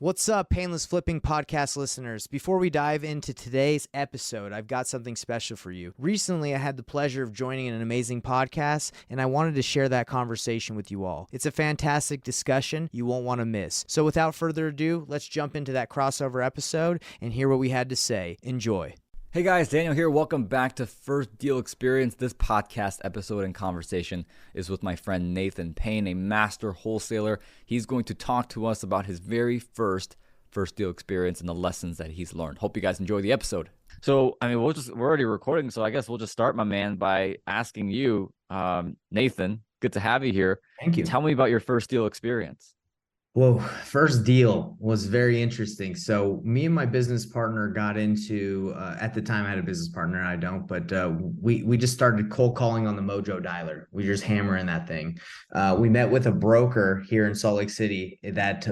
What's up, Painless Flipping podcast listeners? Before we dive into today's episode, I've got something special for you. Recently, I had the pleasure of joining an amazing podcast, and I wanted to share that conversation with you all. It's a fantastic discussion you won't want to miss. So without further ado, let's jump into that crossover episode and hear what we had to say. Enjoy. Hey guys, Daniel here. Welcome back to First Deal Experience. This podcast episode and conversation is with my friend Nathan Payne, a master wholesaler. He's going to talk to us about his very first deal experience and the lessons that he's learned. Hope you guys enjoy the episode. So, we're already recording, so I guess we'll just start, my man, by asking you, Nathan, good to have you here. Thank you. Tell me about your first deal experience. Whoa, first deal was very interesting. So me and my business partner got into, at the time I had a business partner, I don't, but we just started cold calling on the Mojo dialer. We just hammering that thing. We met with a broker here in Salt Lake City that,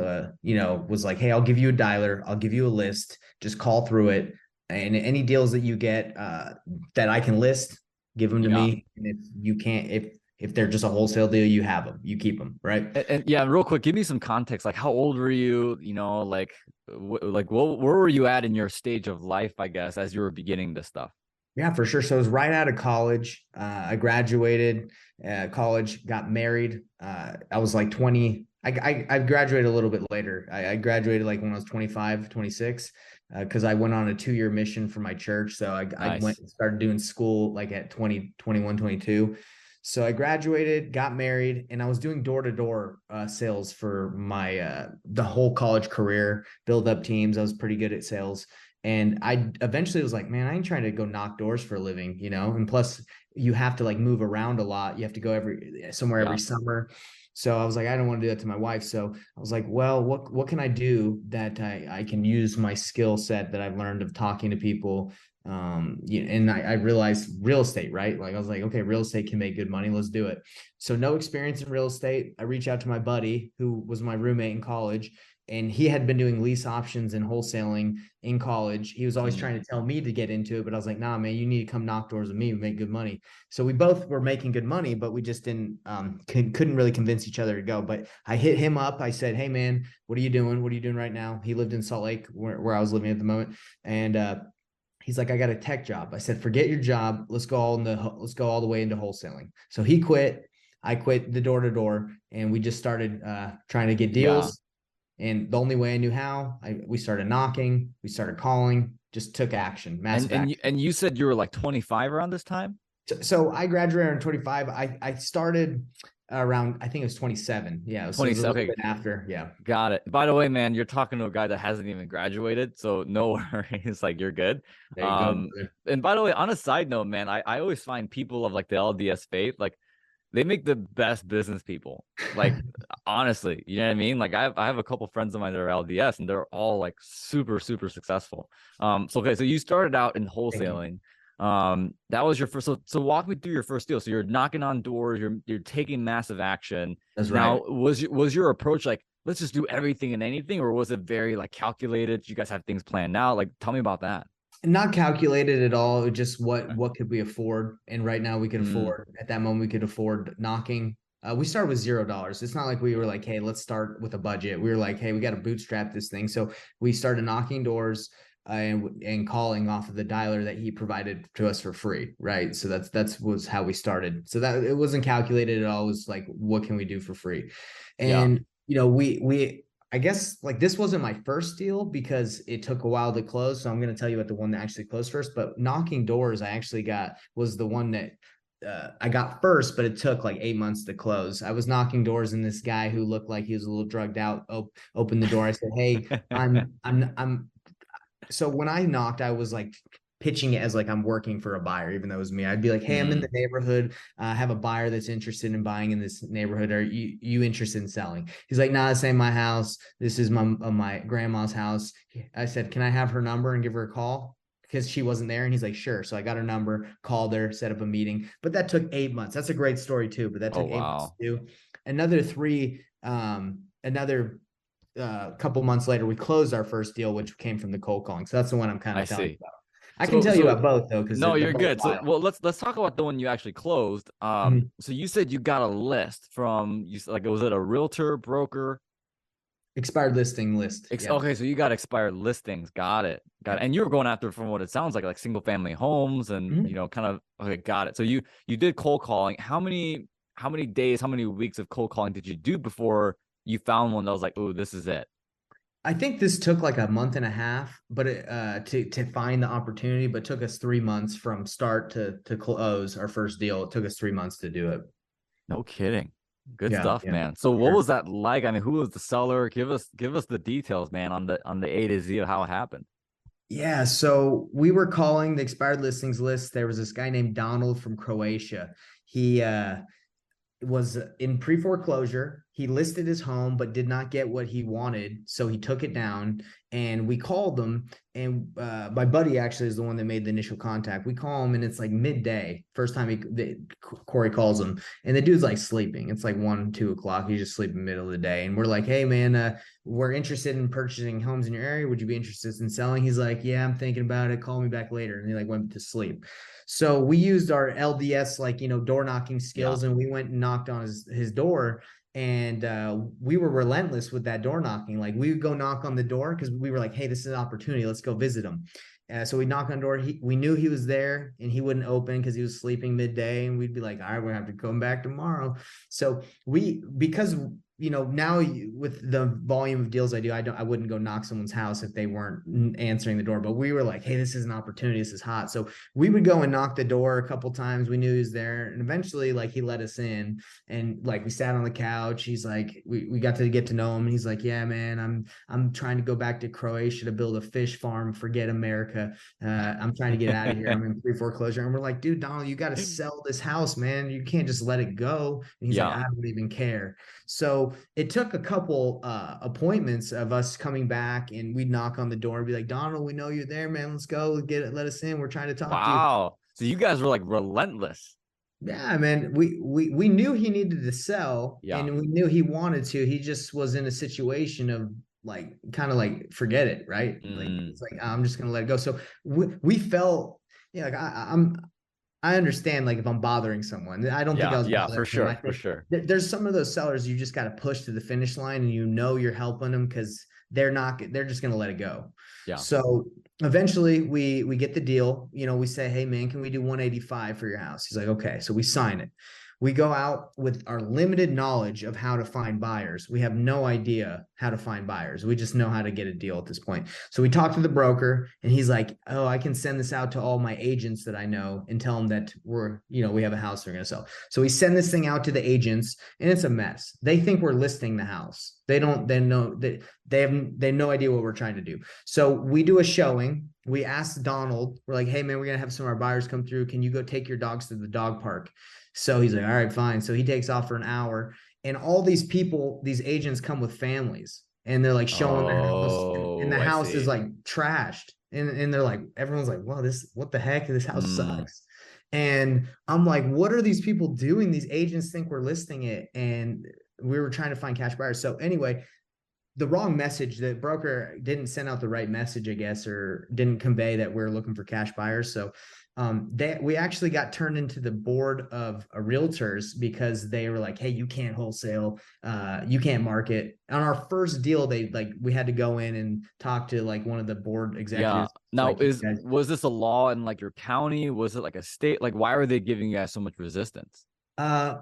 was like, hey, I'll give you a dialer. I'll give you a list. Just call through it. And any deals that you get that I can list, give them to me. And if you can't, if they're just a wholesale deal, you have them, you keep them, right? And yeah, real quick, give me some context. Like, how old were you? Where were you at in your stage of life, I guess, as you were beginning this stuff? Yeah, for sure. So it was right out of college. I graduated college, got married. I was like 20. I graduated a little bit later. I graduated like when I was 25, 26, because I went on a 2-year mission for my church. So I went and started doing school like at 20, 21, 22. So I graduated, got married, and I was doing door-to-door sales for my the whole college career, build up teams. I was pretty good at sales. And I eventually was like, man, I ain't trying to go knock doors for a living, And plus you have to like move around a lot. You have to go every summer. So I was like, I don't want to do that to my wife. So I was like, well, what can I do that I can use my skill set that I've learned of talking to people? And I realized real estate, right? Like I was like, okay, real estate can make good money. Let's do it. So no experience in real estate. I reached out to my buddy who was my roommate in college, and he had been doing lease options and wholesaling in college. He was always trying to tell me to get into it, but I was like, nah, man, you need to come knock doors with me. We make good money. So we both were making good money, but we just couldn't really convince each other to go. But I hit him up. I said, hey man, what are you doing? What are you doing right now? He lived in Salt Lake where I was living at the moment. And, he's like, I got a tech job. I said, forget your job. Let's go all the way into wholesaling. So he quit. I quit the door to door, and we just started trying to get deals. Yeah. And the only way I knew how, we started knocking, we started calling, just took action, massive action. And you said you were like 25 around this time? So I graduated around 25. I started around, I think it was 27. Yeah. It was 27. Okay. After. Yeah. Got it. By the way, man, you're talking to a guy that hasn't even graduated. So no worries. Like, you're good. There you go. And by the way, on a side note, man, I always find people of like the LDS faith, like they make the best business people. Like, honestly, you know what I mean? Like I have a couple friends of mine that are LDS, and they're all like super, super successful. So you started out in wholesaling. That was your first. So walk me through your first deal. So you're knocking on doors, you're taking massive action. That's right. Now, was your approach like, let's just do everything and anything, or was it very like calculated? You guys have things planned out? Like, tell me about that. Not calculated at all. Just what could we afford? And right now we could afford, at that moment, we could afford knocking. We started with $0. It's not like we were like, hey, let's start with a budget. We were like, hey, we got to bootstrap this thing. So we started knocking doors and calling off of the dialer that he provided to us for free. Right. So that was how we started. So that it wasn't calculated at all. It was like, what can we do for free? And, we I guess like this wasn't my first deal because it took a while to close. So I'm going to tell you about the one that actually closed first, but knocking doors I actually was the one that I got first, but it took like 8 months to close. I was knocking doors, and this guy who looked like he was a little drugged out opened the door. I said, hey, I'm so when I knocked, I was like pitching it as like I'm working for a buyer, even though it was me. I'd be like, hey, I'm in the neighborhood. I have a buyer that's interested in buying in this neighborhood. Are you interested in selling? He's like, nah, this ain't my house. This is my grandma's house. I said, can I have her number and give her a call? Because she wasn't there. And he's like, sure. So I got her number, called her, set up a meeting. But that took 8 months. That's a great story too. But that took 8 months too. Another couple months later, we closed our first deal, which came from the cold calling. So that's the one I'm kind of telling you about. I can tell you about both though. No, you're good. So, well, let's talk about the one you actually closed. So you said you got a list from, was it a realtor, broker? Expired listing list. Yeah. Okay, so you got expired listings. Got it. Got it. And you were going after, from what it sounds like single family homes and, Mhm. kind of, okay, got it. So you did cold calling. How many days, how many weeks of cold calling did you do before you found one that was like, oh, this is it? I think this took like a month and a half, but to find the opportunity, but took us 3 months from start to close our first deal. It took us 3 months to do it. No kidding. Good Yeah, stuff, yeah, man. So for what sure. was that like? I mean, who was the seller? Give us the details, man, on the A to Z of how it happened. Yeah, so we were calling the expired listings list. There was this guy named Donald from Croatia. He was in pre-foreclosure. He listed his home but did not get what he wanted, so he took it down. And we called them, and my buddy actually is the one that made the initial contact. We call him, and it's like midday. First time Corey calls him, and the dude's like sleeping. It's like 1, 2 o'clock. He's just sleeping middle of the day, and we're like, "Hey, man, we're interested in purchasing homes in your area. Would you be interested in selling?" He's like, "Yeah, I'm thinking about it. Call me back later." And he like went to sleep. So we used our LDS, like, door knocking Yeah. skills, and we went and knocked on his door. And we were relentless with that door knocking. Like, we would go knock on the door because we were like, "Hey, this is an opportunity. Let's go visit him." So we knock on the door. We knew he was there, and he wouldn't open because he was sleeping midday. And we'd be like, "All right, we're gonna have to come back tomorrow." So because now with the volume of deals I do, I wouldn't go knock someone's house if they weren't answering the door. But we were like, "Hey, this is an opportunity. This is hot." So we would go and knock the door a couple times. We knew he was there, and eventually, like, he let us in, and like we sat on the couch. He's like, we got to get to know him, and he's like, "Yeah, man, I'm trying to go back to Croatia to build a fish farm. Forget America. I'm trying to get out of here. I'm in pre-foreclosure." And we're like, "Dude, Donald, you got to sell this house, man. You can't just let it go." And he's like, Yeah. "I don't even care." So it took a couple appointments of us coming back, and we'd knock on the door and be like, "Donald, we know you're there, man. Let's go. Get it. Let us in. We're trying to talk to you." Wow. So you guys were like relentless. Yeah, man. We knew he needed to sell, Yeah. and we knew he wanted to. He just was in a situation of like kind of like forget it, right? Like, Mm, it's like, I'm just gonna let it go. So we felt, yeah, like I understand, like, if I'm bothering someone. I don't think I yeah. was Yeah. For bothering him. I sure. For think sure. there's some of those sellers you just got to push to the finish line, and you're helping them because they're just gonna let it go. Yeah. So eventually we get the deal. We say, "Hey, man, can we do 185 for your house?" He's like, "Okay." So we sign it. We go out with our limited knowledge of how to find buyers. We have no idea how to find buyers. We just know how to get a deal at this point. So we talk to the broker, and he's like, "Oh, I can send this out to all my agents that I know and tell them that we have a house they're going to sell." So we send this thing out to the agents, and it's a mess. They think we're listing the house. They know that they have no idea what we're trying to do. So we do a showing. We ask Donald, we're like, "Hey, man, we're going to have some of our buyers come through. Can you go take your dogs to the dog park?" So he's like, "All right, fine." So he takes off for an hour, and all these people, these agents, come with families, and they're like showing the house, and the Oh, I house is see. like trashed. And they're like, everyone's like, "Wow, what the heck? This house Mm, sucks." And I'm like, "What are these people doing? These agents think we're listing it." And we were trying to find cash buyers. So anyway, the wrong message. The broker didn't send out the right message, I guess, or didn't convey that we're looking for cash buyers. So we actually got turned into the board of realtors because they were like, "Hey, you can't wholesale, you can't market." On our first deal, we had to go in and talk to like one of the board yeah. executives, Now, like, "Hey, guys." was this a law in like your county? Was it like a state? Like, why are they giving you guys so much resistance? Uh,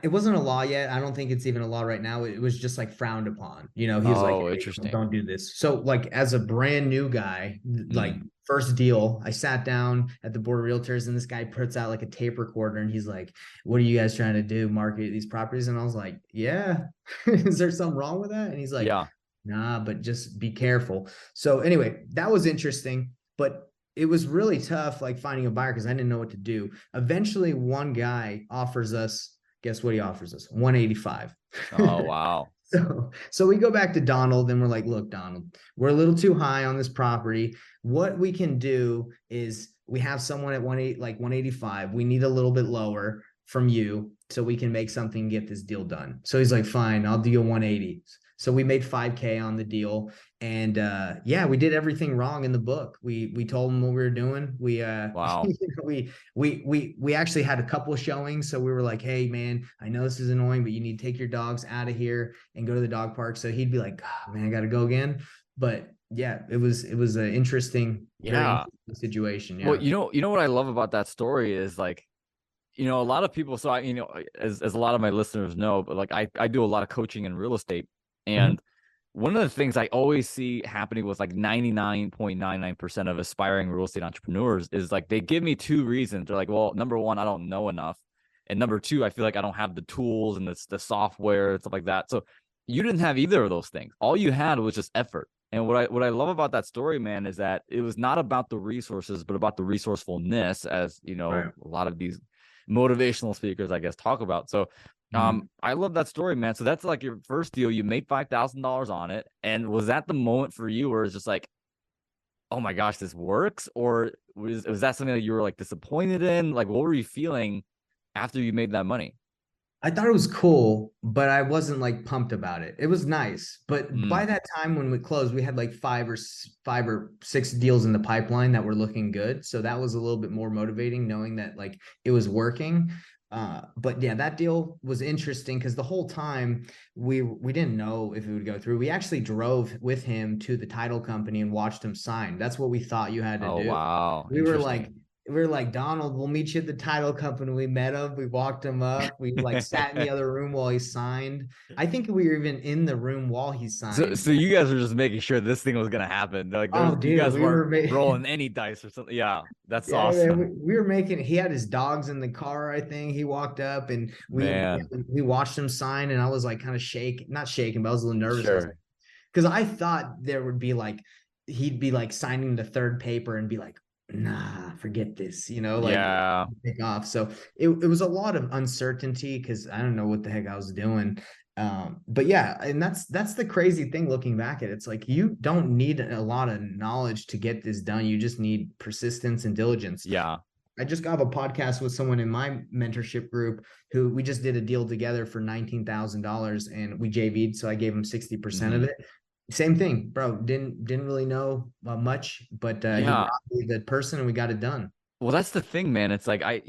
it wasn't a law yet. I don't think it's even a law right now. It was just like frowned upon. He was like, Oh, "Hey, interesting. don't do this." So, like, as a brand new guy, like, Mm, first deal, I sat down at the board of realtors, and this guy puts out like a tape recorder, and he's like, "What are you guys trying to do? Market these properties?" And I was like, "Yeah." Is there something wrong with that? And he's like, yeah. "Nah, but just be careful." So anyway, that was interesting, but it was really tough, like, finding a buyer because I didn't know what to do. Eventually, one guy offers us, guess what he offers us? 185. Oh, wow. So we go back to Donald, and we're like, "Look, Donald, we're a little too high on this property. What we can do is we have someone at 185. We need a little bit lower from you so we can make something and get this deal done." So he's like, "Fine, I'll do you 180." So we made 5K on the deal. And yeah, we did everything wrong in the book. We told them what we were doing. We Wow. we actually had a couple showings. So we were like, hey man, I know this is annoying, but you need to take your dogs out of here and go to the dog park. So he'd be like, oh, man, I gotta go again. But yeah, it was an interesting, very Yeah. interesting situation. Well, Yeah. you know what I love about that story is like, you know, a lot of people, so I, you know, as a lot of my listeners know, but like I do a lot of coaching in real estate. Mhm. And one of the things I always see happening with like 99.99% of aspiring real estate entrepreneurs is like they give me two reasons. They're like, well, number one, I don't know enough. And number two, I feel like I don't have the tools and the software and stuff like that. So you didn't have either of those things. All you had was just effort. And what I love about that story, man, is that it was not about the resources, but about the resourcefulness, as you know, Right. a lot of these motivational speakers, I guess, talk about. So Mhm. I love that story, man. So that's like your first deal. You made $5,000 on it. And was that the moment for you where it's just like, oh my gosh, this works? Or was that something that you were like disappointed in? Like, what were you feeling after you made that money? I thought it was cool, but I wasn't like pumped about it. It was nice, but by Mm. that time when we closed, we had like 5 or 6 deals in the pipeline that were looking good. So that was a little bit more motivating, knowing that like it was working. But yeah, that deal was interesting because the whole time we didn't know if it would go through. We actually drove with him to the title company and watched him sign. That's what we thought you had to Oh, do. wow. We were Interesting. like, we were like, Donald, we'll meet you at the title company. We met him. We walked him up. We like sat in the other room while he signed. I think we were even in the room while he signed. So you guys were just making sure this thing was gonna happen. Like Oh, there's you dude, guys we weren't were rolling any dice or something. Yeah, that's yeah, man, awesome, we were making. He had his dogs in the car. I think he walked up and man. we watched him sign, and I was like kind of not shaking, but I was a little nervous. I was like, Sure. because I thought there would be like he'd be like signing the third paper and be like, nah, forget this, like Yeah. take off. So it was a lot of uncertainty because I don't know what the heck I was doing. But yeah, and that's the crazy thing looking back at it. It's like you don't need a lot of knowledge to get this done. You just need persistence and diligence. Yeah. I just got a podcast with someone in my mentorship group who we just did a deal together for $19,000 and we JV'd. So I gave him 60% of Mhm. it. Same thing, bro. Didn't really know much, but he Yeah. brought me the person and we got it done. Well, that's the thing, man. It's like I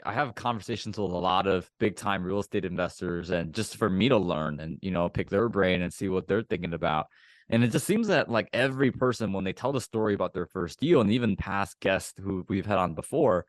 have conversations with a lot of big time real estate investors, and just for me to learn and pick their brain and see what they're thinking about. And it just seems that like every person, when they tell the story about their first deal, and even past guests who we've had on before,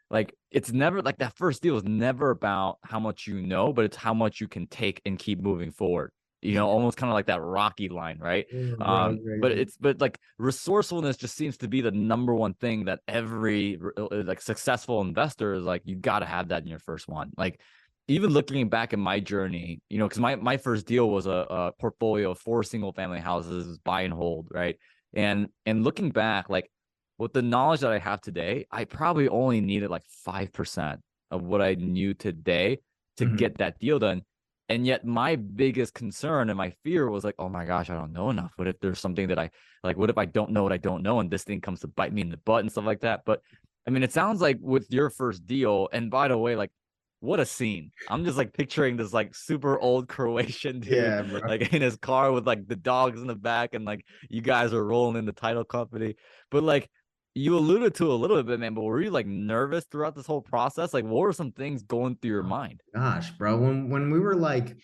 like it's never like that first deal is never about how much you know, but it's how much you can take and keep moving forward. Almost kind of like that Rocky line, right? Yeah, bro, crazy. But like resourcefulness just seems to be the number one thing that every like successful investor is like, you got to have that in your first one. Like even looking back at my journey, because my first deal was a portfolio of 4 single family houses, buy and hold, right? And looking back, like with the knowledge that I have today, I probably only needed like 5% of what I knew today to Mhm. get that deal done. And yet my biggest concern and my fear was like, oh my gosh, I don't know enough. What if there's something that I like, what if I don't know what I don't know and this thing comes to bite me in the butt and stuff like that? But I mean, it sounds like with your first deal, and by the way, like what a scene. I'm just like picturing this like super old Croatian dude Yeah, bro. like in his car with like the dogs in the back and like you guys are rolling in the title company. But like you alluded to a little bit, man, but were you like nervous throughout this whole process? Like what were some things going through your Oh, mind? gosh, bro. When we were like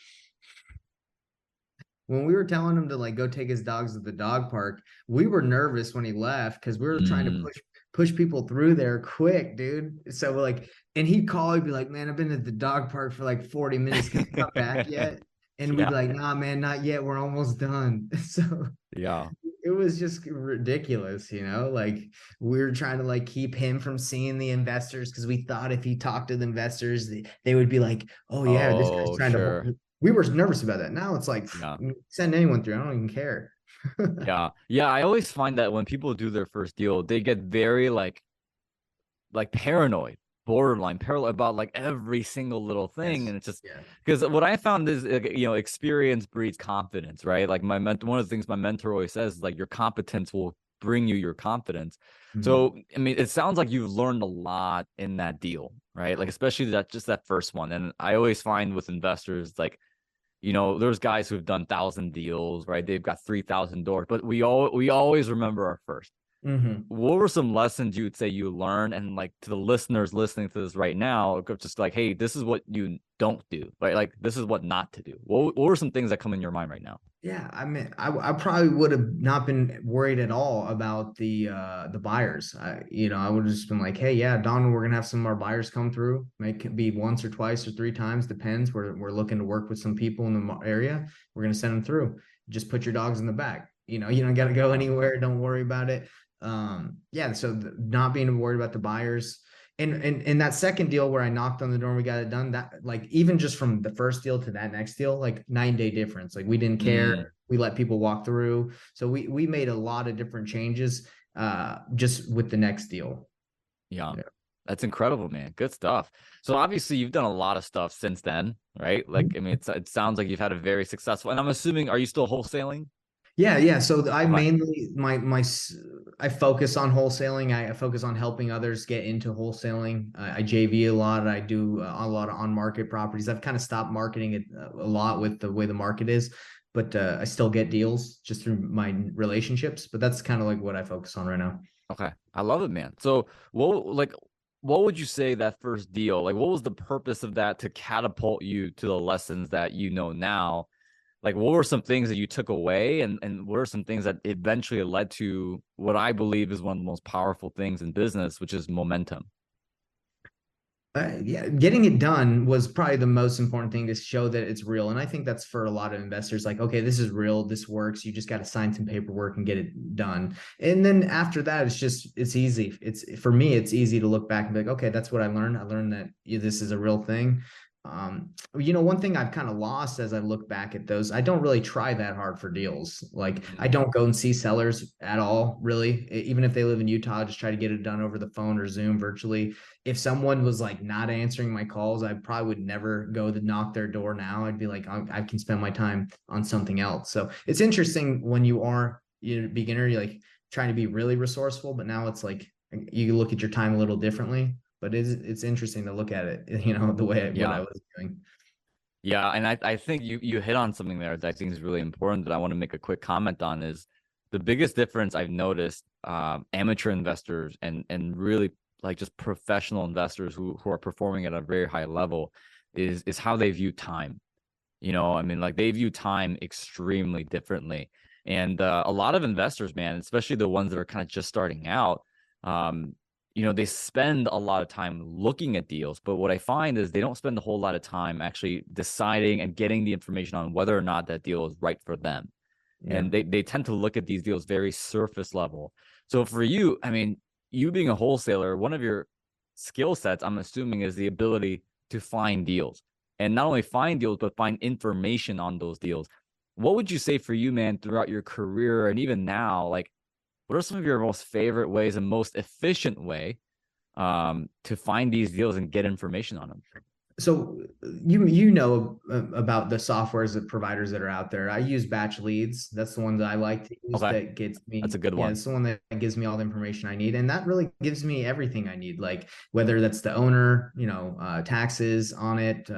when we were telling him to like go take his dogs to the dog park, we were nervous when he left because we were trying to Mm. push people through there quick, dude. So like, and he'd call, he'd be like, "Man, I've been at the dog park for like 40 minutes. Can you come back yet?" And we'd Yeah. be like, "Nah, man, not yet. We're almost done." So Yeah. it was just ridiculous, like we were trying to like keep him from seeing the investors because we thought if he talked to the investors, they would be like, "Oh yeah, this guy's Oh, trying to sure. hold." We were nervous about that. Now it's like Yeah. send anyone through. I don't even care. Yeah. Yeah. I always find that when people do their first deal, they get very like paranoid, borderline paranoid about like every single little thing. Yes. And it's just Yeah. because what I found is, experience breeds confidence, right? Like one of the things my mentor always says is like your competence will bring you your confidence. Mhm. So, I mean, it sounds like you've learned a lot in that deal, right? Like, especially that first one. And I always find with investors, like, there's guys who've done 1,000 deals, right? They've got 3,000 doors, but we always remember our first. Mm-hmm. What were some lessons you would say you learned? And like to the listeners listening to this right now, just like, hey, this is what you don't do, right? Like this is what not to do. What were some things that come in your mind right now? Yeah, I mean, I probably would have not been worried at all about the buyers. I would have just been like, hey, yeah, Don, we're gonna have some of our buyers come through. Make it be once or twice or three times, depends. We're looking to work with some people in the area. We're gonna send them through. Just put your dogs in the bag. You don't got to go anywhere. Don't worry about it. Yeah. So not being worried about the buyers. And that second deal where I knocked on the door and we got it done, that like even just from the first deal to that next deal, like 9-day difference. Like we didn't Mm, care. We let people walk through. So we made a lot of different changes just with the next deal. yeah. Yeah. That's incredible, man. Good stuff. So obviously you've done a lot of stuff since then, right? Like, I mean, it sounds like you've had a very successful, and I'm assuming, are you still wholesaling? Yeah. So I Okay. mainly I focus on wholesaling. I focus on helping others get into wholesaling. I JV a lot. I do a lot of on market properties. I've kind of stopped marketing it a lot with the way the market is, but I still get deals just through my relationships. But that's kind of like what I focus on right now. Okay. I love it, man. So what would you say that first deal, like what was the purpose of that to catapult you to the lessons that you know now? Like what were some things that you took away, and what are some things that eventually led to what I believe is one of the most powerful things in business, which is momentum? Yeah, getting it done was probably the most important thing to show that it's real. And I think that's for a lot of investors like, okay, this is real. This works. You just got to sign some paperwork and get it done. And then after that, it's easy. For me, it's easy to look back and be like, okay, that's what I learned. I learned that this is a real thing. One thing I've kind of lost as I look back at those, I don't really try that hard for deals. Like I Mm, don't go and see sellers at all, really. Even if they live in Utah, I just try to get it done over the phone or Zoom virtually. If someone was like not answering my calls, I probably would never go to knock their door now. I'd be like, I can spend my time on something else. So it's interesting when you are a beginner, you're like trying to be really resourceful, but now it's like you look at your time a little differently. But it's interesting to look at it, the way what I yeah. was doing. Yeah, and I think you hit on something there that I think is really important that I want to make a quick comment on is the biggest difference I've noticed amateur investors and really like just professional investors who are performing at a very high level is how they view time. I mean, like they view time extremely differently. And a lot of investors, man, especially the ones that are kind of just starting out, um, they spend a lot of time looking at deals. But what I find is they don't spend a whole lot of time actually deciding and getting the information on whether or not that deal is right for them. Yeah. And they tend to look at these deals very surface level. So for you, I mean, you being a wholesaler, one of your skill sets, I'm assuming, is the ability to find deals, and not only find deals, but find information on those deals. What would you say for you, man, throughout your career and even now, like, what are some of your most favorite ways and most efficient way to find these deals and get information on them? So about the softwares that providers that are out there. I use batch leads. That's the one that I like to use Okay, that gets that's a me, good yeah, one. it's the one that gives me all the information I need. And that really gives me everything I need, like whether that's the owner, taxes on it,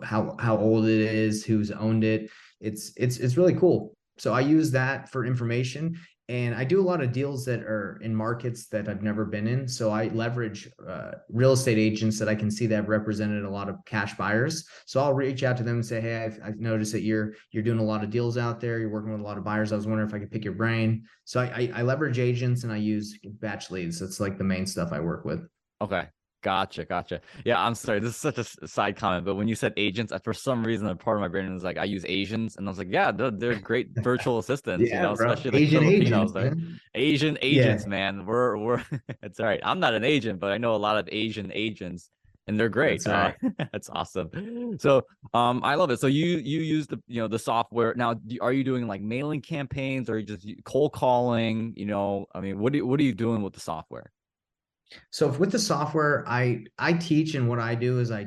how old it is, who's owned it. It's really cool. So I use that for information. And I do a lot of deals that are in markets that I've never been in. So I leverage real estate agents that I can see that have represented a lot of cash buyers. So I'll reach out to them and say, hey, I've noticed that you're doing a lot of deals out there. You're working with a lot of buyers. I was wondering if I could pick your brain. So I leverage agents and I use batch leads. That's like the main stuff I work with. Okay. Gotcha. Yeah, I'm sorry. This is such a side comment, but when you said agents, for some reason, a part of my brain was like, I use Asians, and I was like, yeah, they're great virtual assistants, Yeah, bro. especially like Asian agents, Filipinos, right? man. Asian Yeah, agents, man. We're it's all right. I'm not an agent, but I know a lot of Asian agents, and they're great. that's right. That's awesome. So, I love it. So you use the software now. Are you doing like mailing campaigns, or are you just cold calling? I mean, what are you doing with the software? So with the software, I teach, and what I do is I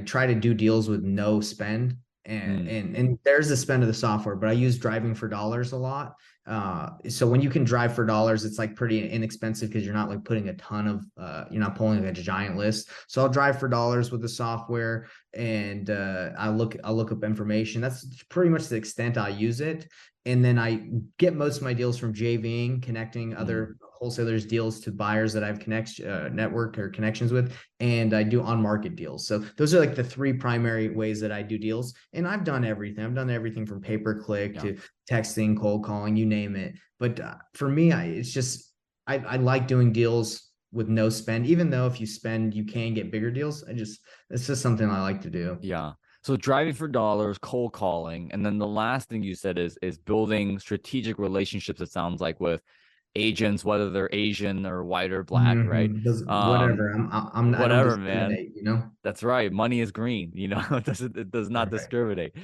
try to do deals with no spend, and Mm, and there's the spend of the software, but I use driving for dollars a lot. So when you can drive for dollars, it's like pretty inexpensive because you're not like putting a ton of you're not pulling like a giant list. So I'll drive for dollars with the software, and I'll look up information. That's pretty much the extent I use it. And then I get most of my deals from JVing, connecting other wholesalers deals to buyers that I have network or connections with, and I do on market deals. So those are like the three primary ways that I do deals. And I've done everything. I've done everything from pay per click Yeah. to texting, cold calling, you name it. But for me, it's just I like doing deals with no spend. Even though if you spend, you can get bigger deals. It's just something I like to do. Yeah. So driving for dollars, cold calling, and then the last thing you said is building strategic relationships. It sounds like with agents, whether they're Asian or white or black, right? Whatever. I don't Whatever, man. discriminate. You know. That's right. Money is green. It does not Right. discriminate.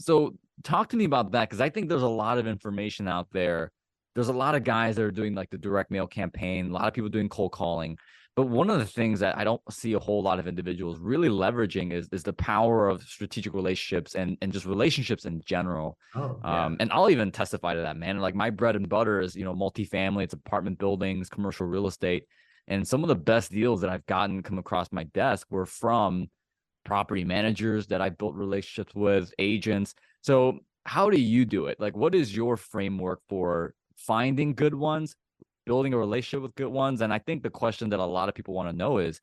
So talk to me about that, because I think there's a lot of information out there. There's a lot of guys that are doing like the direct mail campaign, a lot of people doing cold calling. But one of the things that I don't see a whole lot of individuals really leveraging is the power of strategic relationships and just relationships in general. Oh yeah. And I'll even testify to that, man. Like my bread and butter is, multifamily, it's apartment buildings, commercial real estate. And some of the best deals that I've gotten come across my desk were from property managers that I built relationships with, agents. So how do you do it? Like, what is your framework for finding good ones, building a relationship with good ones? And I think the question that a lot of people want to know is,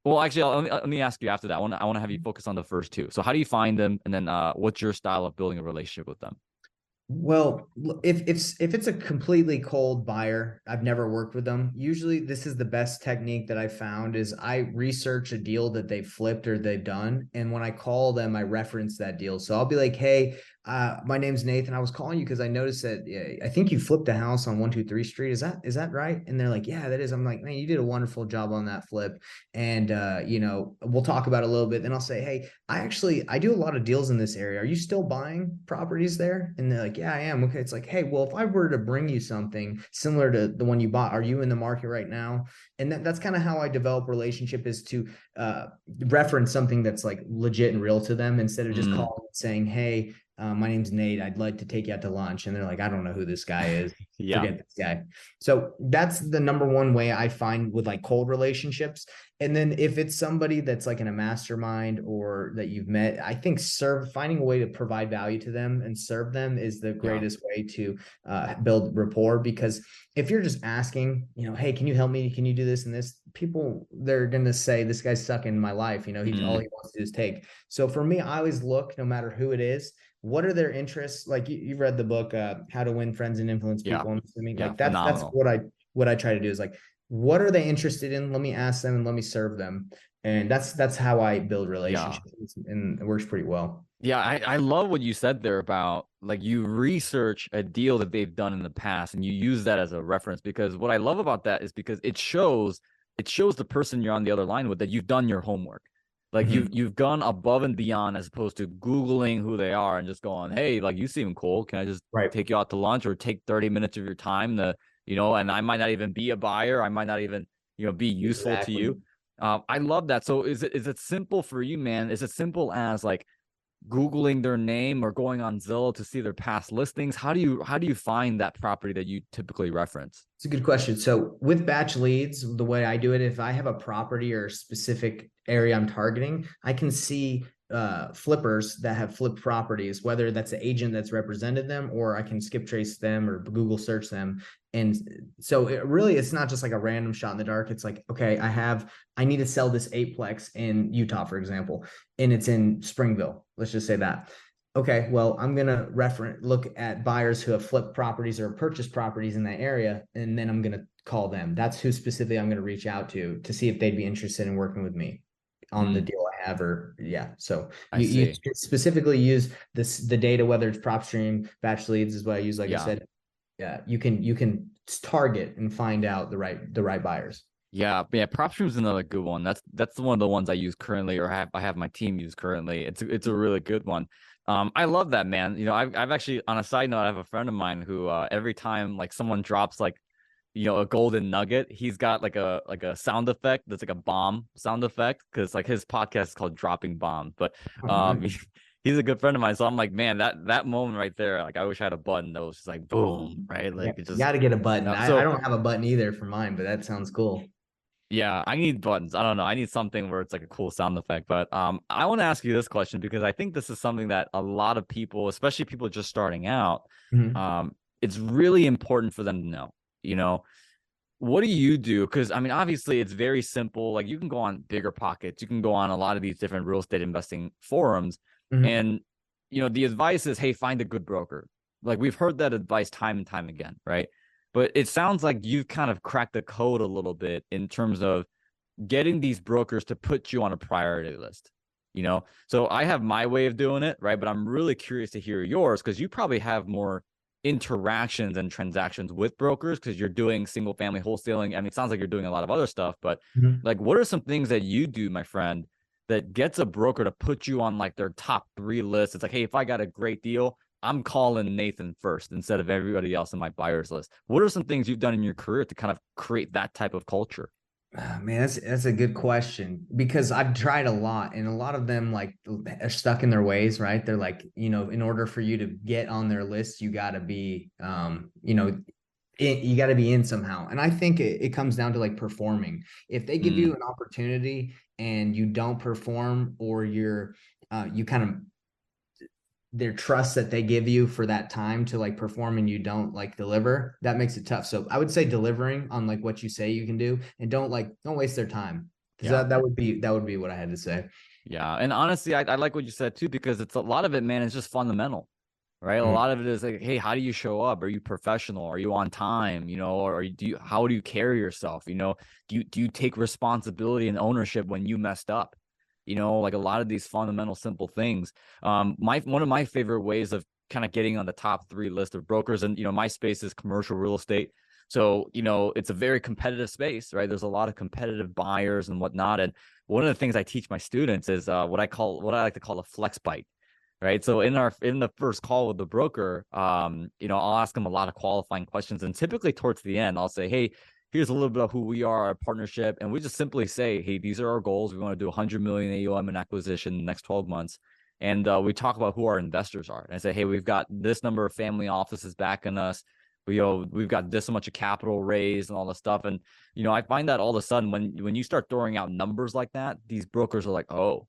well, actually, let me ask you after that. I want to have you focus on the first two. So how do you find them? And then what's your style of building a relationship with them? Well, if it's a completely cold buyer, I've never worked with them. Usually, this is the best technique that I found is I research a deal that they flipped or they've done, and when I call them, I reference that deal. So I'll be like, "Hey, my name's Nathan. I was calling you because I noticed that I think you flipped a house on 123 Street. Is that right?" And they're like, "Yeah, that is." I'm like, "Man, you did a wonderful job on that flip." And we'll talk about it a little bit. Then I'll say, "Hey, I do a lot of deals in this area. Are you still buying properties there?" And they're like, "Yeah, I am." Okay. It's like, "Hey, well, if I were to bring you something similar to the one you bought, are you in the market right now?" And that's kind of how I develop relationship, is to reference something that's like legit and real to them, instead of just Mm, calling and saying, "Hey, my name's Nate. I'd like to take you out to lunch." And they're like, "I don't know who this guy is. yeah. Forget this guy." So that's the number one way I find with like cold relationships. And then if it's somebody that's like in a mastermind or that you've met, I think finding a way to provide value to them and serve them is the Yeah. greatest way to build rapport. Because if you're just asking, "Hey, can you help me? Can you do this and this?" People, they're going to say, "This guy's sucking in my life. He's all Mm, he wants to do is take." So for me, I always look, no matter who it is, what are their interests? Like you've read the book, How to Win Friends and Influence yeah. People. I'm assuming Yeah. like that's Phenomenal. what I try to do is like, what are they interested in? Let me ask them and let me serve them. And that's how I build Yeah. relationships, and it works pretty well. Yeah, I love what you said there about like you research a deal that they've done in the past and you use that as a reference, because what I love about that is because it shows the person you're on the other line with that you've done your homework. Like you've Mhm. you've gone above and beyond, as opposed to Googling who they are and just going, "Hey, like you seem cool. Can I just Right. take you out to lunch or take 30 minutes of your time and I might not even be a buyer. I might not even, be useful to Exactly. you." I love that. So is it simple for you, man? Is it simple as like Googling their name or going on Zillow to see their past listings? How do you find that property that you typically reference? It's a good question. So with batch leads, the way I do it, if I have a property or a specific area I'm targeting, I can see flippers that have flipped properties, whether that's an agent that's represented them, or I can skip trace them or Google search them. And so it's not just like a random shot in the dark. It's like, okay, I need to sell this eightplex in Utah, for example, and it's in Springville. Let's just say that. Okay, well, I'm gonna look at buyers who have flipped properties or purchased properties in that area, and then I'm gonna call them. That's who specifically I'm gonna reach out to see if they'd be interested in working with me on the Mm, deal I have. Or yeah, so I you see. specifically use the data, whether it's PropStream, batch leads is what I use. Like I Yeah. said, yeah, you can target and find out the right buyers. Yeah, yeah. PropStream is another good one. That's one of the ones I use currently, or I have my team use currently. It's a really good one. I love that, man. I've actually, on a side note, I have a friend of mine who every time like someone drops like a golden nugget, he's got like a sound effect that's like a bomb sound effect, because like his podcast is called Dropping Bomb. But Oh, um nice. he's a good friend of mine. So I'm like, man, that moment right there, like I wish I had a button that was just like boom, right? Yeah, Like it you just got to get a button. I so don't have a button either for mine, but that sounds cool. yeah, I need buttons. I don't know. I need something where it's like a cool sound effect. But I want to ask you this question because I think this is something that a lot of people, especially people just starting out, Mhm. it's really important for them to know. You know, what do you do? Because I mean, obviously, it's very simple. Like you can go on Bigger Pockets, you can go on a lot of these different real estate investing forums, Mhm. and the advice is, hey, find a good broker. Like we've heard that advice time and time again, right? But it sounds like you've kind of cracked the code a little bit in terms of getting these brokers to put you on a priority list. So I have my way of doing it, right? But I'm really curious to hear yours because you probably have more interactions and transactions with brokers because you're doing single family wholesaling. I mean, it sounds like you're doing a lot of other stuff, but Mhm. like, what are some things that you do, my friend, that gets a broker to put you on like their top 3 list? It's like, hey, if I got a great deal, I'm calling Nathan first instead of everybody else in my buyers list. What are some things you've done in your career to kind of create that type of culture? Man, that's a good question because I've tried a lot, and a lot of them like are stuck in their ways, right? They're like, in order for you to get on their list, you got to be, you got to be in somehow. And I think it comes down to like performing. If they give you Mm, an opportunity and you don't perform, or you kind of their trust that they give you for that time to like perform and you don't like deliver, that makes it tough. So I would say delivering on like what you say you can do, and don't waste their time, because yeah. that would be what I had to say. Yeah. And honestly, I like what you said too, because it's a lot of it, man, it's just fundamental, right? A lot of it is like, hey, how do you show up? Are you professional? Are you on time? Or how do you carry yourself? Do you take responsibility and ownership when you messed up? Like a lot of these fundamental, simple things. One of my favorite ways of kind of getting on the top 3 list of brokers, and my space is commercial real estate. So, it's a very competitive space, right? There's a lot of competitive buyers and whatnot. And one of the things I teach my students is what I like to call a flex bite, right? So in the first call with the broker, I'll ask them a lot of qualifying questions, and typically towards the end, I'll say, hey, here's a little bit of who we are, our partnership, and we just simply say, hey, these are our goals. We want to do 100 million AUM in acquisition in the next 12 months. And we talk about who our investors are. And I say, hey, we've got this number of family offices backing us. We've got this much of capital raised and all this stuff. And I find that all of a sudden when you start throwing out numbers like that, these brokers are like, oh,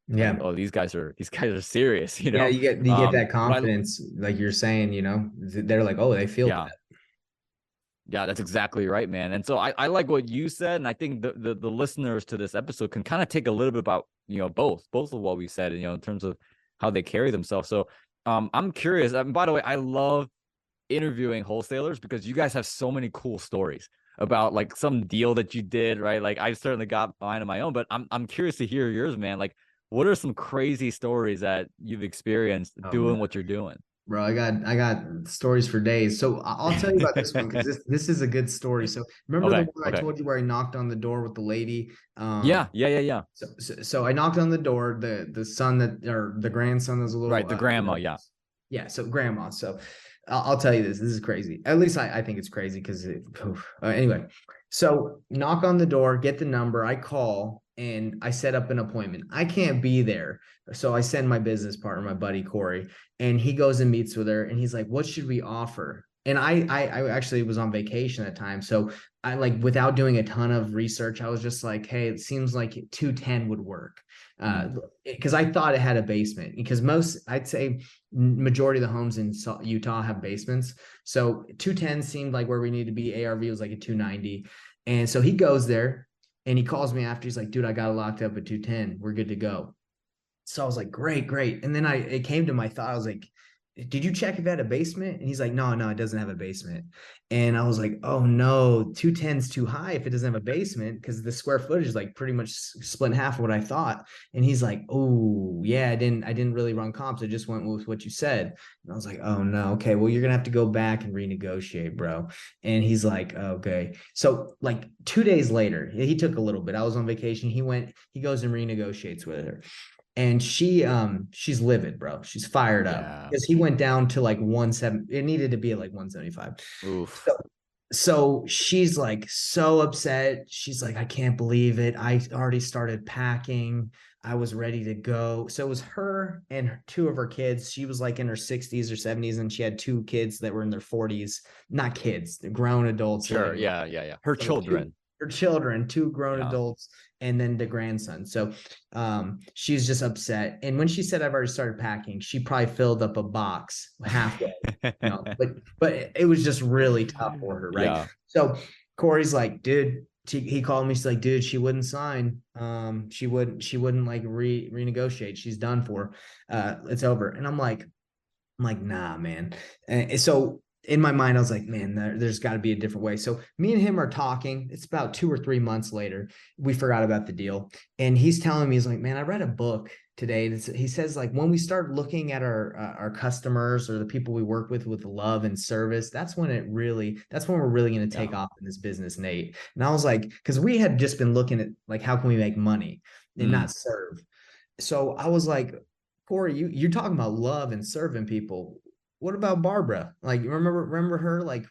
like, Yeah. oh, these guys are serious, Yeah, you get that But I confidence, like you're saying, they're like, oh, they feel yeah, that. yeah, that's exactly right, man. And so I like what you said, and I think the listeners to this episode can kind of take a little bit about both of what we said, in terms of how they carry themselves. So I'm curious. By the way, I love interviewing wholesalers because you guys have so many cool stories about like some deal that you did, right? Like I've certainly got mine of my own, but I'm curious to hear yours, man. Like, what are some crazy stories that you've experienced Oh man. doing what you're doing? Bro, I got stories for days. So I'll tell you about this one because this is a good story. So remember the Okay, one I okay. told you where I knocked on the door with the lady? Yeah, yeah, yeah, yeah. So I knocked on the door. The son that, or the grandson, is a Right, little the grandma, yeah. yeah. So grandma. So I'll tell you this. This is crazy. At least I think it's crazy because anyway. So knock on the door, get the number. I call and I set up an appointment. I can't be there, so I send my business partner, my buddy Corey, and he goes and meets with her, and he's like, "What should we offer?" And I actually was on vacation at the time, so I, like, without doing a ton of research, I was just like, "Hey, it seems like 210 would work," Mm, because I thought it had a basement. Because I'd say majority of the homes in Utah have basements, so 210 seemed like where we need to be. ARV was like a 290, and so he goes there and he calls me after. He's like, "Dude, I got it locked up at 210. We're good to go." So I was like, great, great. And then it came to my thought. I was like, did you check if it had a basement? And he's like, no, no, it doesn't have a basement. And I was like, oh no, 210 is too high if it doesn't have a basement, because the square footage is like pretty much split in half of what I thought. And he's like, oh yeah, I didn't really run comps. I just went with what you said. And I was like, oh no, okay, well, you're gonna have to go back and renegotiate, bro. And he's like, okay. So like 2 days later, he took a little bit. I was on vacation. He goes and renegotiates with her, and she's livid, bro. She's fired up yeah. because he went down to like 170. It needed to be at like 175. So Oof. So she's like so upset. She's like, I can't believe it. I already started packing. I was ready to go. So it was her and two of her kids. She was like in her 60s or 70s, and she had two kids that were in their 40s. Not kids, the grown adults Sure. living. Yeah. Yeah. Yeah. Her So children. her children, two grown Yeah. adults, and then the grandson. So she's just upset. And when she said I've already started packing, she probably filled up a box halfway, but it was just really tough for her, right? Yeah. So Corey's like, dude, he called me. She's like, dude, she wouldn't sign. She wouldn't like renegotiate. She's done for. It's over. And I'm like, nah, man. And so in my mind, I was like, man, there's got to be a different way. So me and him are talking. It's about 2 or 3 months later. We forgot about the deal. And he's telling me, he's like, man, I read a book today. He says, like, when we start looking at our customers or the people we work with love and service, that's when we're really going to take off in this business, Nate. And I was like, because we had just been looking at like, how can we make money and not serve? So I was like, Corey, you're talking about love and serving people. What about Barbara? Like, remember her? Like,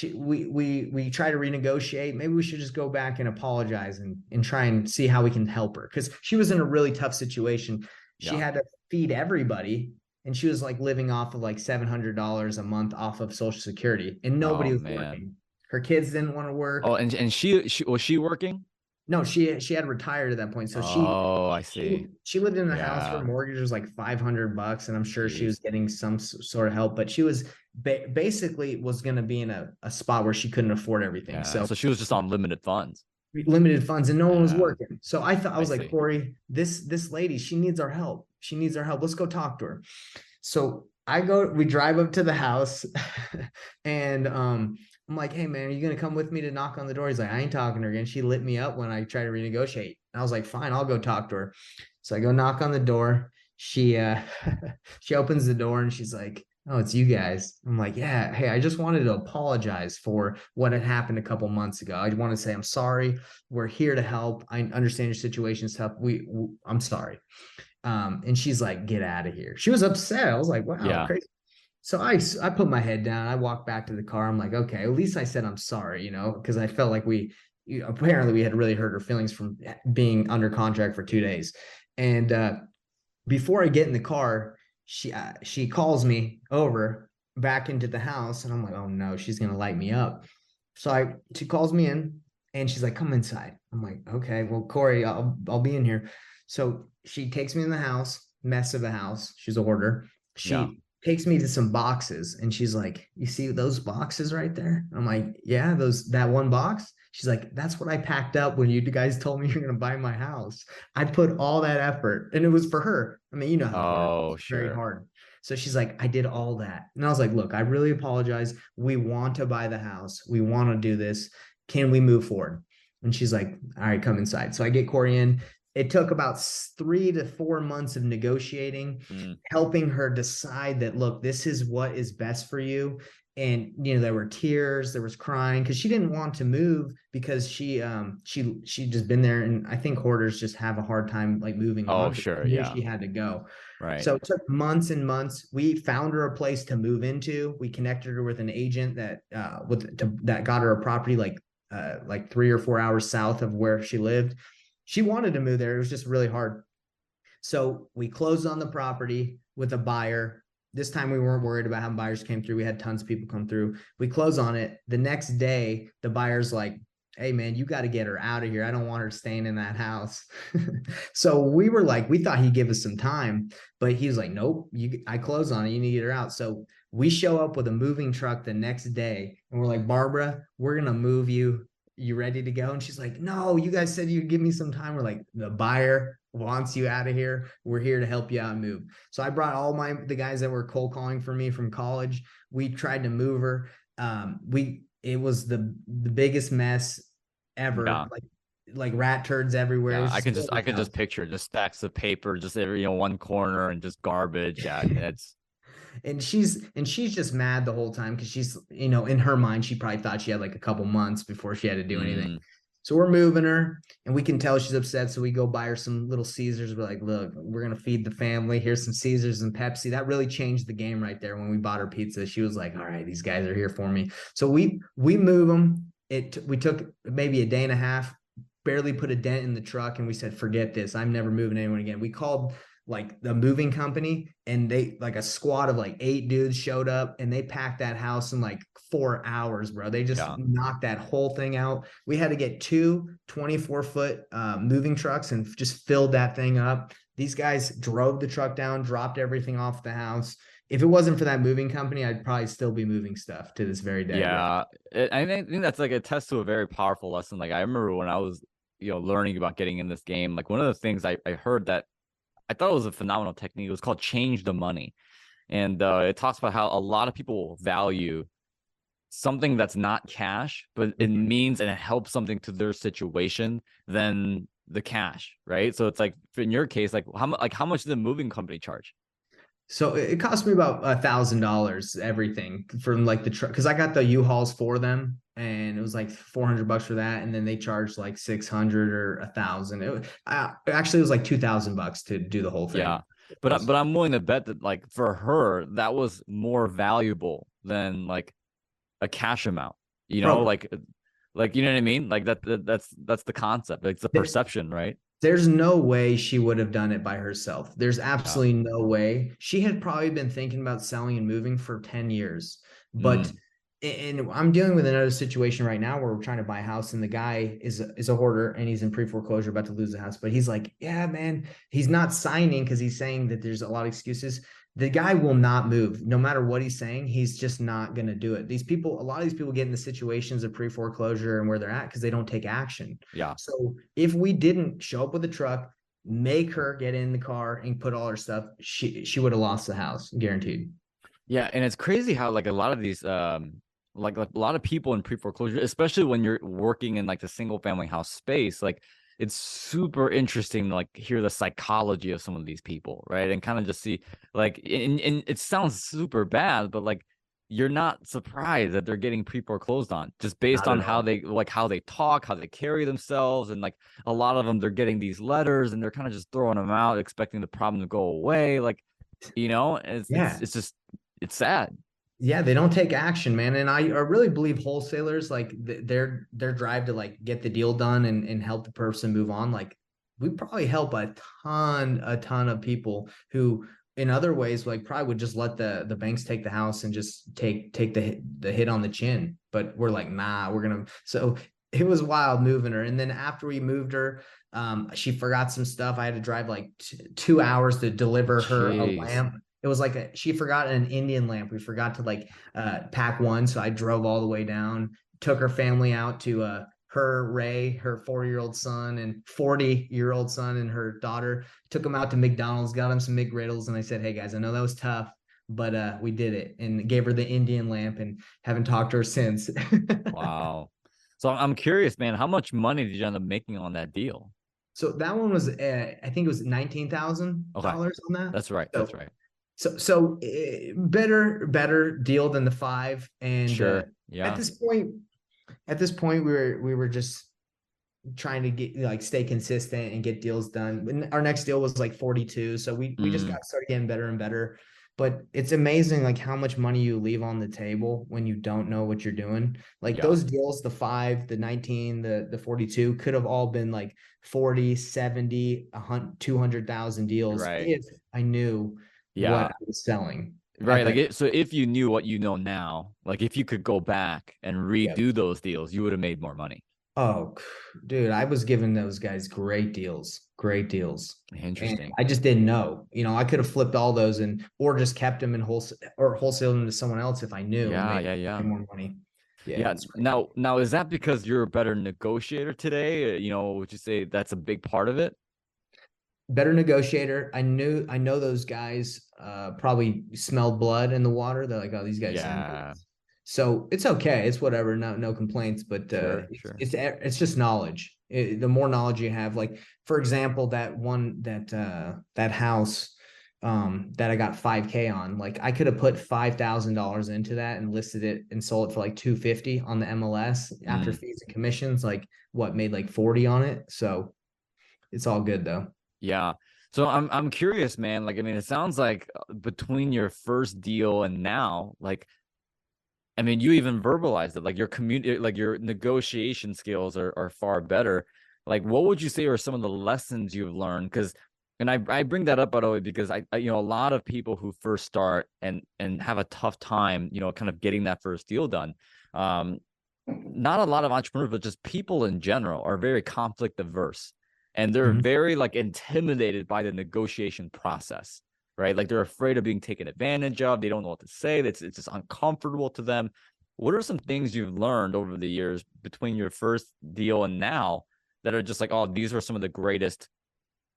we try to renegotiate. Maybe we should just go back and apologize and try and see how we can help her, because she was in a really tough situation. She Yeah. had to feed everybody, and she was like living off of like $700 a month off of Social Security, and nobody Oh was man. working. Her kids didn't want to work. Oh, and she was she working? No, she had retired at that point. So Oh, I see. she lived in a house. Her Yeah. mortgage was like $500, and I'm sure she was Jeez. getting some sort of help, but she was basically was going to be in a spot where she couldn't afford everything. Yeah. So So she was just on limited funds. limited funds, and no one was Yeah. working. So I I was like, see. Corey, this lady, she needs our help. She needs our help. Let's go talk to her. So we drive up to the house and I'm like, hey man, are you gonna come with me to knock on the door? He's like, I ain't talking to her again. She lit me up when I tried to renegotiate. And I was like, fine, I'll go talk to her. So I go knock on the door. She she opens the door and she's like, oh, it's you guys. I'm like, yeah, hey, I just wanted to apologize for what had happened a couple months ago. I want to say I'm sorry. We're here to help. I understand your situation is tough. I'm sorry. And she's like, get out of here. She was upset. I was like, wow, Yeah. crazy. So I put my head down. I walked back to the car. I'm like, okay, at least I said I'm sorry, because I felt like apparently we had really hurt her feelings from being under contract for 2 days. And before I get in the car, she calls me over back into the house, and I'm like, oh no, she's gonna light me up. So she calls me in, and she's like, come inside. I'm like, okay, well, Corey, I'll be in here. So she takes me in the house, mess of a house. She's a hoarder. Yeah. She takes me to some boxes, and she's like, you see those boxes right there? I'm like, yeah, that one box. She's like, that's what I packed up when you guys told me you're going to buy my house. I put all that effort, and it was for her. I mean, you know how hard it Oh, is. It's very sure. hard. So she's like, I did all that. And I was like, look, I really apologize. We want to buy the house. We want to do this. Can we move forward? And she's like, all right, come inside. So I get Corey in. It took about 3 to 4 months of negotiating, helping her decide that, look, this is what is best for you. And there were tears, there was crying, because she didn't want to move, because she just been there, and I think hoarders just have a hard time like moving Oh, on. sure. Knew Yeah. she had to go. Right. So it took months and months. We found her a place to move into. We connected her with an agent that got her a property like 3 or 4 hours south of where she lived. She wanted to move there. It was just really hard. So we closed on the property with a buyer. This time we weren't worried about how buyers came through. We had tons of people come through. We close on it. The next day, the buyer's like, hey man, you got to get her out of here. I don't want her staying in that house. So we were like, we thought he'd give us some time, but he was like, nope, I close on it. You need to get her out. So we show up with a moving truck the next day, and we're like, Barbara, we're going to move you. You ready to go? And she's like, no, you guys said you'd give me some time. We're like, the buyer wants you out of here. We're here to help you out and move. So I brought all the guys that were cold calling for me from college. We tried to move her. It was the biggest mess ever. Yeah. Like rat turds everywhere. Yeah. I can just picture just stacks of paper, just every one corner, and just garbage. Yeah. It's and she's just mad the whole time, because she's in her mind she probably thought she had like a couple months before she had to do anything. So we're moving her, and we can tell she's upset. So we go buy her some Little Caesars. We're like, look, we're gonna feed the family. Here's some Caesars and Pepsi. That really changed the game right there. When we bought her pizza, she was like, all right, these guys are here for me. So we move them. We took maybe a day and a half, barely put a dent in the truck, and we said, forget this. I'm never moving anyone again. We called like the moving company, and they like a squad of like 8 dudes showed up, and they packed that house in like 4 hours, bro. They just knocked that whole thing out. We had to get 2 24-foot moving trucks and just filled that thing up. These guys drove the truck down, dropped everything off the house. If it wasn't for that moving company, I'd probably still be moving stuff to this very day. Yeah, I think that's like a test to a very powerful lesson. Like I remember when I was, learning about getting in this game, like one of the things I heard that I thought it was a phenomenal technique. It was called change the money. And it talks about how a lot of people value something that's not cash, but it means and it helps something to their situation than the cash, right? So it's like in your case, like how much did the moving company charge? So it cost me about $1,000, everything from like the truck, because I got the U-Hauls for them, and it was like $400 for that, and then they charged like 600 or 1,000. Actually, it was like $2,000 to do the whole thing. Yeah, but I'm willing to bet that like for her that was more valuable than like a cash amount. Bro, like you know what I mean? Like that's the concept. It's the perception, right? There's no way she would have done it by herself. There's Yeah. absolutely no way. She had probably been thinking about selling and moving for 10 years. But and I'm dealing with another situation right now where we're trying to buy a house, and the guy is a hoarder, and he's in pre-foreclosure, about to lose the house. But he's like, yeah, man, he's not signing because he's saying that there's a lot of excuses. The guy will not move no matter what he's saying. He's just not going to do it. A lot of these people get in the situations of pre-foreclosure and where they're at because they don't take action. Yeah. So if we didn't show up with a truck, make her get in the car and put all her stuff, she would have lost the house, guaranteed. Yeah, and it's crazy how like a lot of these like a lot of people in pre-foreclosure, especially when you're working in like the single family house space, like it's super interesting to like hear the psychology of some of these people, right? And kind of just see like and it sounds super bad, but like you're not surprised that they're getting pre-foreclosed on just based on how they talk, how they carry themselves, and like a lot of them they're getting these letters and they're kind of just throwing them out expecting the problem to go away, like it's just it's sad. Yeah, they don't take action, man. And I really believe wholesalers, like their drive to like get the deal done and help the person move on. Like we probably help a ton of people who in other ways like probably would just let the banks take the house and just take the hit on the chin. But we're like, nah, we're gonna. So it was wild moving her. And then after we moved her, she forgot some stuff. I had to drive like 2 hours to deliver her a lamp. It was like she forgot an Indian lamp. We forgot to like pack one. So I drove all the way down, took her family out to Ray, her 4-year-old son and 40-year-old son and her daughter, took them out to McDonald's, got them some McGriddles. And I said, hey guys, I know that was tough, but we did it, and gave her the Indian lamp, and haven't talked to her since. Wow. So I'm curious, man, how much money did you end up making on that deal? So that one was, I think it was $19,000 on that. That's right. That's right. So better deal than the 5. And yeah. At this point, we were just trying to get like stay consistent and get deals done. And our next deal was like 42. So we just got started getting better and better. But it's amazing like how much money you leave on the table when you don't know what you're doing. Like those deals, the 5, the 19, the 42 could have all been like 40, 70, 100, 200,000 deals if I knew what I was selling. Right. Like so if you knew what you know now, like if you could go back and redo those deals, you would have made more money. Oh, dude, I was giving those guys great deals. Interesting. And I just didn't know. I could have flipped all those or just kept them in wholesale them to someone else if I knew. Yeah. More money. Yeah. Now is that because you're a better negotiator today? Would you say that's a big part of it? Better negotiator. I know those guys probably smelled blood in the water. They're like, oh, these guys. Yeah. So it's okay. It's whatever. No complaints. But sure. It's just knowledge. The more knowledge you have, like for example, that house, that I got 5K on. Like I could have put $5,000 into that and listed it and sold it for like 250 on the MLS after Mm, fees and commissions, like what made like 40 on it. So it's all good though. yeah. So I'm curious, man. Like, I mean, it sounds like between your first deal and now, like, I mean, you even verbalized it, like your community, like your negotiation skills are far better. Like, what would you say are some of the lessons you've learned? Because, and I bring that up, by the way, because you know, a lot of people who first start and have a tough time, you know, kind of getting that first deal done. Um, Not a lot of entrepreneurs, but just people in general are very conflict averse, and they're Mhm. very like intimidated by the negotiation process, right? Like they're afraid of being taken advantage of. They don't know what to say. It's just uncomfortable to them. What are some things you've learned over the years between your first deal and now that are just like, oh, these are some of the greatest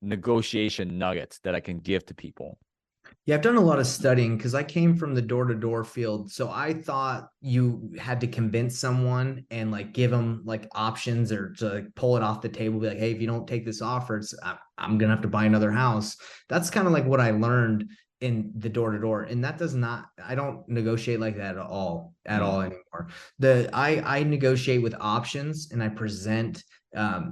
negotiation nuggets that I can give to people? Yeah, I've done a lot of studying because I came from the door-to-door field. So I thought you had to convince someone and like give them like options or to like, pull it off the table, be like, hey, if you don't take this offer, I'm gonna have to buy another house. That's kind of like what I learned in the door-to-door. And that does not, I don't negotiate like that at Mm, all anymore. I negotiate with options and I present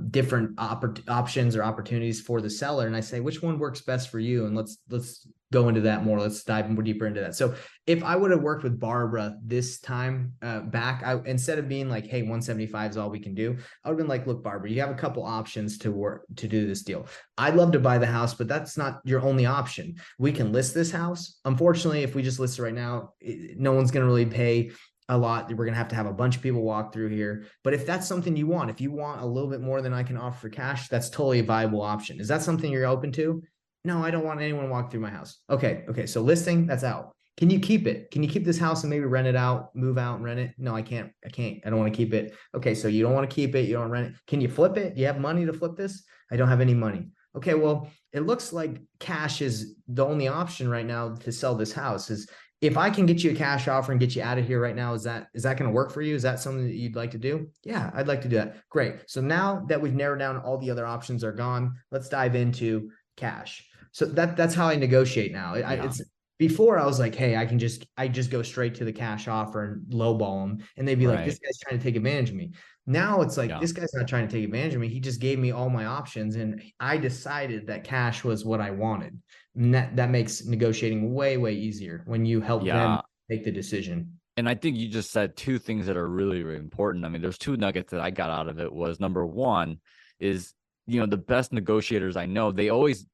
different options or opportunities for the seller, and I say which one works best for you, and let's go into that more. Let's dive more deeper into that. So if I would have worked with Barbara this time back, I instead of being like, hey, 175 is all we can do, I would have been like, look, Barbara, you have a couple options to work to do this deal. I'd love to buy the house, but that's not your only option. We can list this house. Unfortunately, if we just list it right now, no one's going to really pay a lot. We're going to have a bunch of people walk through here. But if that's something you want, if you want a little bit more than I can offer for cash, that's totally a viable option. Is that something you're open to? No, I don't want anyone to walk through my house. Okay. Okay. So listing, that's out. Can you keep it? Can you keep this house and maybe rent it out, move out and rent it? No, I can't. I can't. I don't want to keep it. Okay. So you don't want to keep it. You don't rent it. Can you flip it? Do you have money to flip this? I don't have any money. Okay. Well, it looks like cash is the only option right now to sell this house. Is if I can get you a cash offer and get you out of here right now, is that going to work for you? Is that something that you'd like to do? Yeah, I'd like to do that. Great. So now that we've narrowed down, all the other options are gone. Let's dive into cash. So that's how I negotiate now. yeah. It's before I was like, hey, I just go straight to the cash offer and lowball them, and they'd be like, this Right. guy's trying to take advantage of me. Now it's like Yeah. this guy's not trying to take advantage of me. He just gave me all my options, and I decided that cash was what I wanted. And that makes negotiating way easier when you help them Yeah. make the decision. And I think you just said two things that are really, really important. I mean, there's two nuggets that I got out of it. Was number one is, you know, the best negotiators I know, they always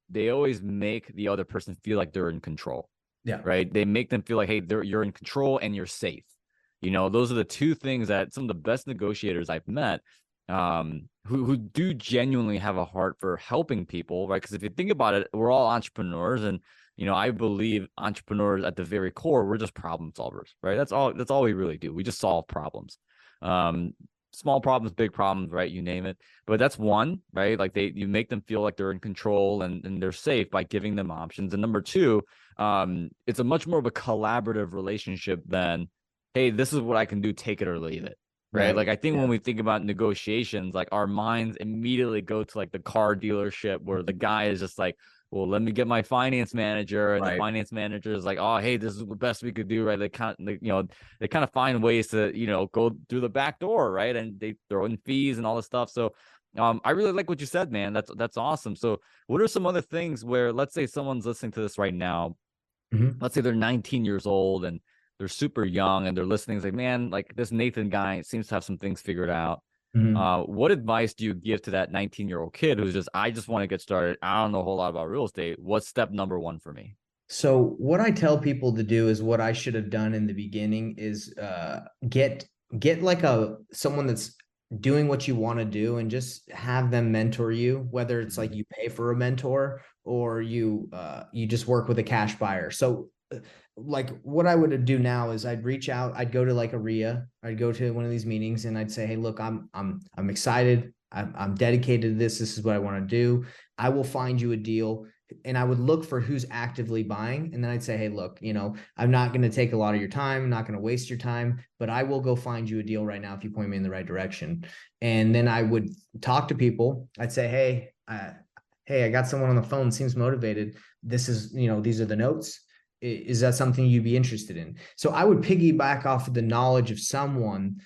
make the other person feel like they're in control, Yeah. right? They make them feel like, hey, you're in control and you're safe. You know, those are the two things that some of the best negotiators I've met, who do genuinely have a heart for helping people, right? Because if you think about it, we're all entrepreneurs, and you know, I believe entrepreneurs at the very core, we're just problem solvers, right? That's all we really do. We just solve problems. Um, Small problems, big problems, right? You name it. But that's one, right? Like you make them feel like they're in control and they're safe by giving them options. And number two, it's a much more of a collaborative relationship than, hey, this is what I can do, take it or leave it. Right. Right. Like I think when Yeah. we think about negotiations, like our minds immediately go to like the car dealership where the guy is just like, well, let me get my finance manager, and the Right. finance manager is like, oh, hey, this is the best we could do, right? They kind of find ways to, you know, go through the back door, right? And they throw in fees and all this stuff. So, I really like what you said, man. That's awesome. So, what are some other things where, let's say someone's listening to this right now, Mhm. let's say they're 19 years old and they're super young and they're listening, it's like, man, like this Nathan guy seems to have some things figured out. Mhm. What advice do you give to that 19-year-old kid who's just, I just want to get started, I don't know a whole lot about real estate, what's step number one for me? So what I tell people to do is what I should have done in the beginning is get like a someone that's doing what you want to do and just have them mentor you, whether it's like Mhm. you pay for a mentor or you just work with a cash buyer. So like what I would do now is I'd reach out, I'd go to like a RIA, I'd go to one of these meetings and I'd say, hey, look, I'm excited. I'm dedicated to this. This is what I want to do. I will find you a deal, and I would look for who's actively buying. And then I'd say, hey, look, I'm not going to take a lot of your time. I'm not going to waste your time, but I will go find you a deal right now if you point me in the right direction. And then I would talk to people. I'd say, hey, hey, I got someone on the phone, seems motivated. This is, these are the notes. Is that something you'd be interested in? So I would piggyback off of the knowledge of someone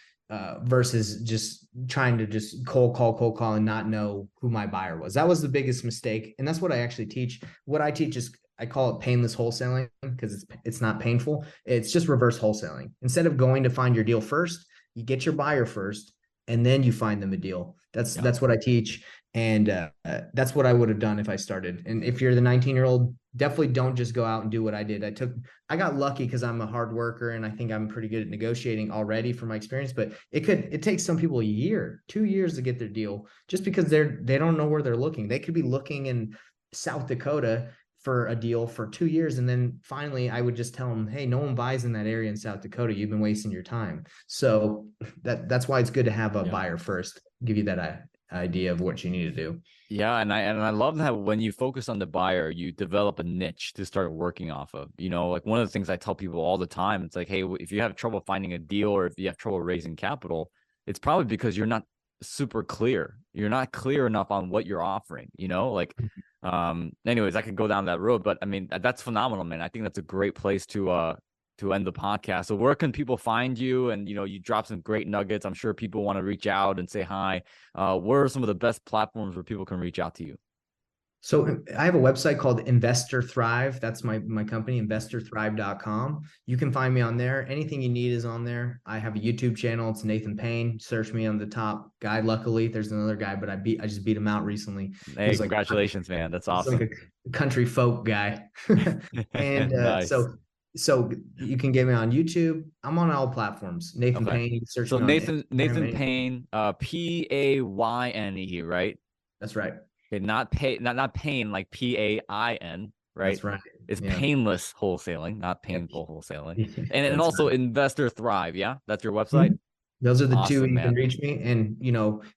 versus just trying to just cold call and not know who my buyer was. That was the biggest mistake. And that's what I actually teach. What I teach is, I call it painless wholesaling because it's not painful. It's just reverse wholesaling. Instead of going to find your deal first, you get your buyer first, and then you find them a deal. That's what I teach. And that's what I would have done if I started. And if you're the 19-year-old, definitely don't just go out and do what I did. I got lucky because I'm a hard worker and I think I'm pretty good at negotiating already from my experience, but it takes some people a year, 2 years to get their deal just because they don't know where they're looking. They could be looking in South Dakota for a deal for 2 years. And then finally I would just tell them, hey, no one buys in that area in South Dakota. You've been wasting your time. So that's why it's good to have a buyer first, give you that idea of what you need to do. Yeah, and I love that when you focus on the buyer, you develop a niche to start working off of. Like one of the things I tell people all the time, it's like, hey, if you have trouble finding a deal or if you have trouble raising capital, it's probably because you're not super clear. You're not clear enough on what you're offering, anyways, I could go down that road, but I mean, that's phenomenal, man. I think that's a great place to end the podcast. So where can people find you? And, you drop some great nuggets. I'm sure people want to reach out and say hi. Where are some of the best platforms where people can reach out to you? So I have a website called Investor Thrive. That's my company, investorthrive.com. You can find me on there. Anything you need is on there. I have a YouTube channel. It's Nathan Payne. Search me on the top guy. Luckily, there's another guy, but I just beat him out recently. Hey, congratulations, man. That's awesome. Like a country folk guy. And nice. So you can get me on YouTube. I'm on all platforms. Nathan Payne. Search so me Nathan Payne, Payne, right? That's right. Okay, not pain like Pain, right? That's right. It's painless wholesaling, not painful wholesaling. And also Investor Thrive, yeah? That's your website? Those are the two you can reach me. And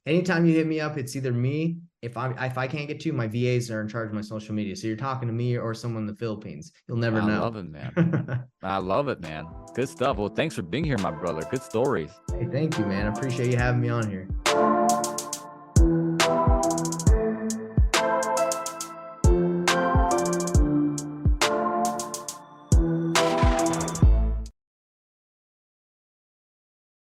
anytime you hit me up, it's either me. If I can't get to you, my VAs are in charge of my social media. So you're talking to me or someone in the Philippines. You'll never know. I love it, man. I love it, man. Good stuff. Well, thanks for being here, my brother. Good stories. Hey, thank you, man. I appreciate you having me on here.